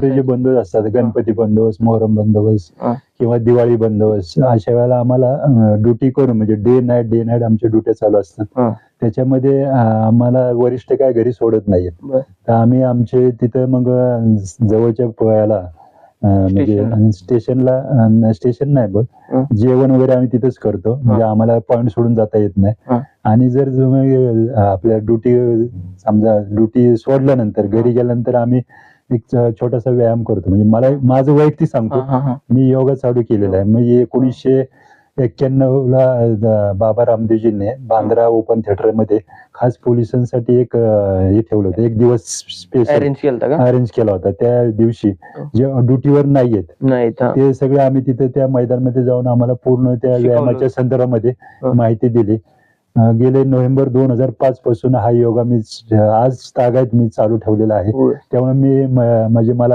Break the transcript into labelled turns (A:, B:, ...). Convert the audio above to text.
A: ते जे बंदोबस्त असतात, गणपती बंदोबस्त, मोहरम बंदोबस्त किंवा दिवाळी बंदोबस्त, अशा वेळेला आम्हाला ड्युटी करून म्हणजे डे नाईट आमच्या ड्युट्या चालू असतात. त्याच्यामध्ये आम्हाला वरिष्ठ काय घरी सोडत नाहीत. तर आम्ही आमचे तिथं मग जवळच्या याला म्हणजे स्टेशन नाही बघ, जेवण वगैरे आम्ही तिथंच करतो. म्हणजे आम्हाला पॉइंट सोडून जाता येत नाही. आणि जर तुम्ही आपल्या समजा ड्युटी सोडल्यानंतर घरी गेल्यानंतर आम्ही एक छोटासा व्यायाम करतो. म्हणजे मला माझं वैयक्तिक सांगतो, मी योगा चालू केलेला आहे. म्हणजे 1991ला बाबा रामदेवजींनी बांद्रा ओपन थिएटर मध्ये खास पोलिसांसाठी एक हे ठेवलं होतं, एक दिवस स्पेशल अरेंज केला होता. त्या दिवशी जे ड्युटीवर नाहीयेत ते सगळे आम्ही तिथे त्या मैदानामध्ये जाऊन आम्हाला पूर्ण त्या व्यायामाच्या संदर्भामध्ये माहिती दिली. गेले नोव्हेंबर 2005 पासून हा योगा मी आज तागायत मी चालू ठेवलेला आहे. त्यामुळे मी म्हणजे मला